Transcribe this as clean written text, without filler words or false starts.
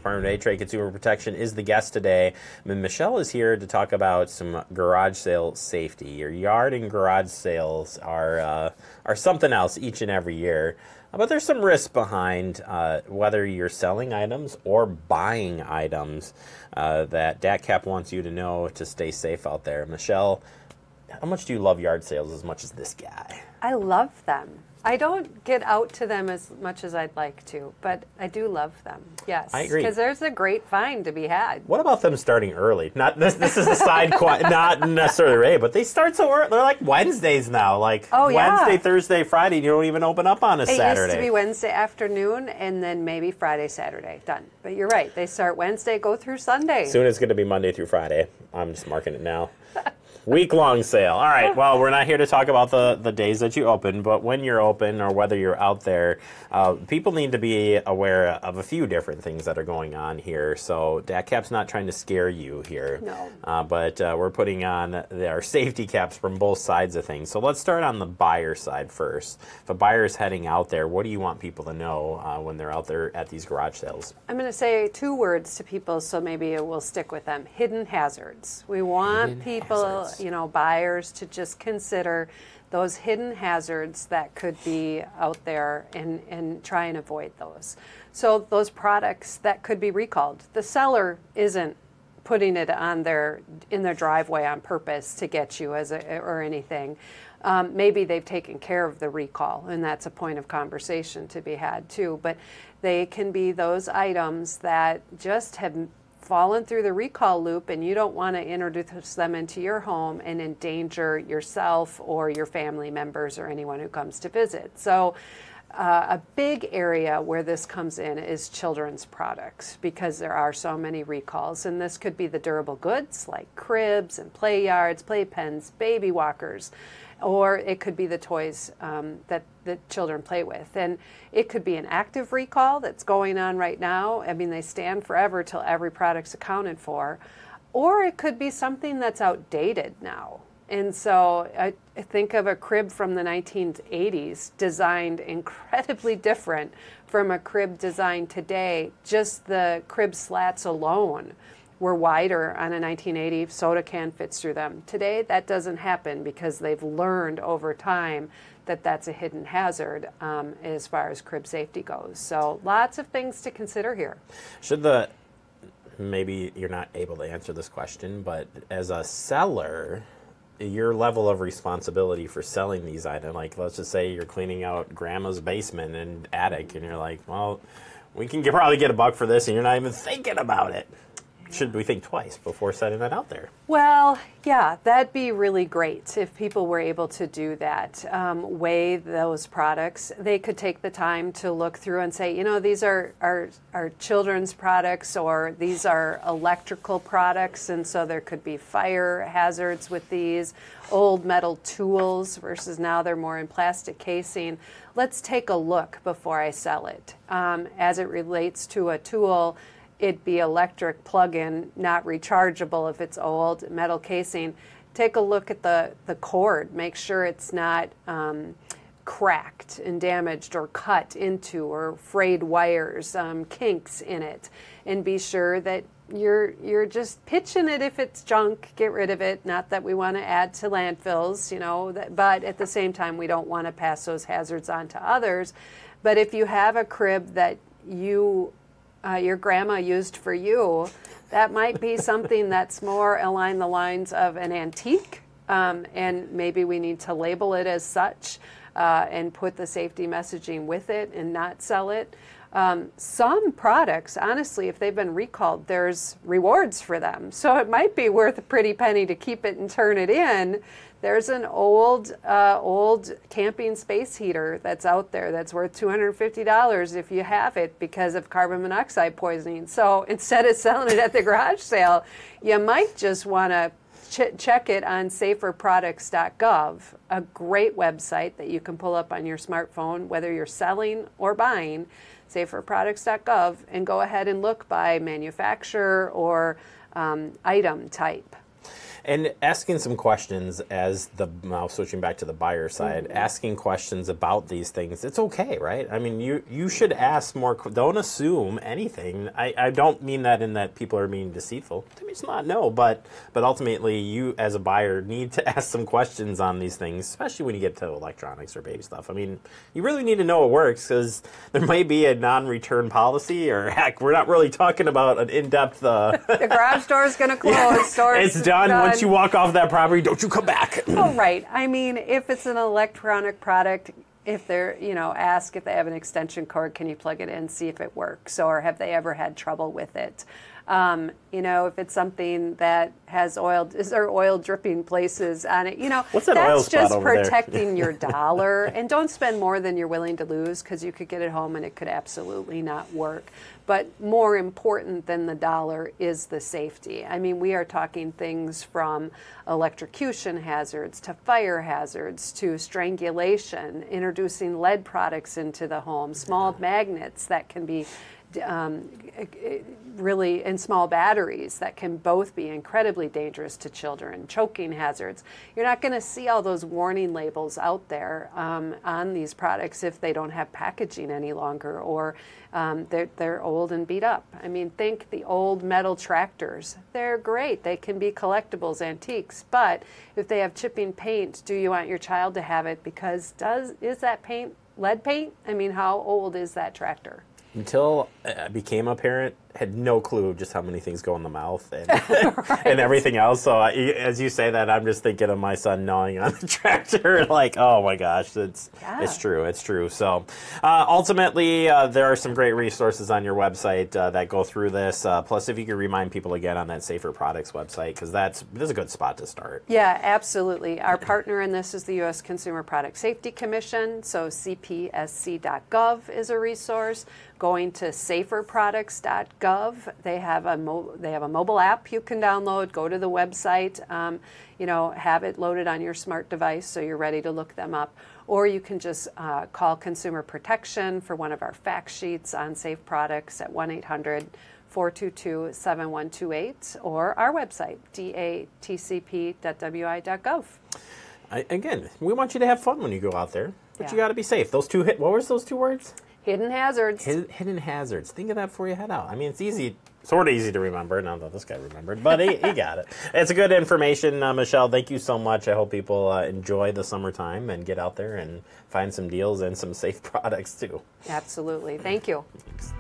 Department of Trade Consumer Protection, is the guest today. And Michelle is here to talk about some garage sale safety. Your yard and garage sales are something else each and every year. But there's some risk behind whether you're selling items or buying items that DATCP wants you to know to stay safe out there. Michelle, how much do you love yard sales as much as this guy? I love them. I don't get out to them as much as I'd like to, but I do love them. Yes, I agree. Because there's a great find to be had. What about them starting early? Not this is a side not necessarily early, but they start so early. They're like Wednesdays now, like Wednesday, Thursday, Friday. You don't even open up on a Saturday. It used to be Wednesday afternoon and then maybe Friday, Saturday. Done. But you're right. They start Wednesday, go through Sunday. Soon it's going to be Monday through Friday. I'm just marking it now. Week-long sale. All right, well, we're not here to talk about the days that you open, but when you're open or whether you're out there, people need to be aware of a few different things that are going on here. So DATCP's not trying to scare you here, no. But we're putting on our safety caps from both sides of things. So let's start on the buyer side first. If a buyer is heading out there, what do you want people to know when they're out there at these garage sales? I'm going to say 2 words to people, so maybe it will stick with them. Hidden hazards. We want people, buyers to just consider those hidden hazards that could be out there and try and avoid those. So those products that could be recalled. The seller isn't putting it on in their driveway on purpose to get you or anything. Maybe they've taken care of the recall, and that's a point of conversation to be had too. But they can be those items that just have fallen through the recall loop, and you don't want to introduce them into your home and endanger yourself or your family members or anyone who comes to visit. So a big area where this comes in is children's products, because there are so many recalls, and this could be the durable goods like cribs and play yards, playpens, baby walkers, or it could be the toys that children play with. And it could be an active recall that's going on right now. I mean, they stand forever till every product's accounted for. Or it could be something that's outdated now. And so I think of a crib from the 1980s designed incredibly different from a crib designed today. Just the crib slats alone were wider on a 1980 soda can fits through them. Today, that doesn't happen because they've learned over time that that's a hidden hazard as far as crib safety goes. So lots of things to consider here. Maybe you're not able to answer this question, but as a seller, your level of responsibility for selling these items, like let's just say you're cleaning out grandma's basement and attic, and you're like, well, we can probably get $1 for this, and you're not even thinking about it. Should we think twice before setting that out there? Well, yeah, that'd be really great if people were able to do that, weigh those products. They could take the time to look through and say, these are children's products, or these are electrical products, and so there could be fire hazards with these, old metal tools versus now they're more in plastic casing. Let's take a look before I sell it. As it relates to a tool, it'd be electric plug-in, not rechargeable if it's old, metal casing. Take a look at the cord. Make sure it's not cracked and damaged or cut into, or frayed wires, kinks in it. And be sure that you're just pitching it if it's junk. Get rid of it. Not that we want to add to landfills, but at the same time, we don't want to pass those hazards on to others. But if you have a crib that your grandma used for you, that might be something that's more along the lines of an antique, and maybe we need to label it as such and put the safety messaging with it and not sell it. Some products, honestly, if they've been recalled, there's rewards for them. So it might be worth a pretty penny to keep it and turn it in. There's an old camping space heater that's out there that's worth $250 if you have it because of carbon monoxide poisoning. So instead of selling it at the garage sale, you might just want to check it on saferproducts.gov, a great website that you can pull up on your smartphone, whether you're selling or buying, saferproducts.gov, and go ahead and look by manufacturer or item type. And asking some questions as now switching back to the buyer side, asking questions about these things, it's okay, right? I mean, you should ask more, don't assume anything. I don't mean that in that people are being deceitful. To me, it's not, no, but ultimately you as a buyer need to ask some questions on these things, especially when you get to electronics or baby stuff. I mean, you really need to know it works because there may be a non-return policy, or heck, we're not really talking about an in-depth... The garage door is going to close. It's done. Once you walk off that property, don't you come back. Oh, right. I mean, if it's an electronic product, if they're, ask if they have an extension cord, can you plug it in, see if it works, or have they ever had trouble with it? If it's something that has oil, is there oil dripping places on it? What's that oil that's spot just over there? protecting your dollar. And don't spend more than you're willing to lose, because you could get it home and it could absolutely not work. But more important than the dollar is the safety. I mean, we are talking things from electrocution hazards to fire hazards to strangulation, introducing lead products into the home, small magnets that can be really, and small batteries that can both be incredibly dangerous to children, choking hazards. You're not going to see all those warning labels out there on these products if they don't have packaging any longer, or they're old and beat up. I mean, think the old metal tractors. They're great. They can be collectibles, antiques, but if they have chipping paint, do you want your child to have it? Because is that paint lead paint? I mean, how old is that tractor? Until I became a parent, had no clue just how many things go in the mouth and, Right. and everything else. So as you say that, I'm just thinking of my son gnawing on the tractor. Like, oh my gosh, it's true. It's true. So ultimately, there are some great resources on your website that go through this. Plus, if you could remind people again on that Safer Products website, because this is a good spot to start. Yeah, absolutely. Our partner in this is the U.S. Consumer Product Safety Commission. So cpsc.gov is a resource. Going to saferproducts.gov, they have a mobile app you can download. Go to the website, have it loaded on your smart device so you're ready to look them up. Or you can just call Consumer Protection for one of our fact sheets on safe products at 1-800-422-7128, or our website, datcp.wi.gov. Again, we want you to have fun when you go out there, but you got to be safe. What was those two words? Hidden hazards. Hidden hazards. Think of that before you head out. I mean, it's easy, sort of easy to remember. Not that this guy remembered, but he got it. It's good information, Michelle. Thank you so much. I hope people enjoy the summertime and get out there and find some deals and some safe products too. Absolutely. Thank you. Thanks.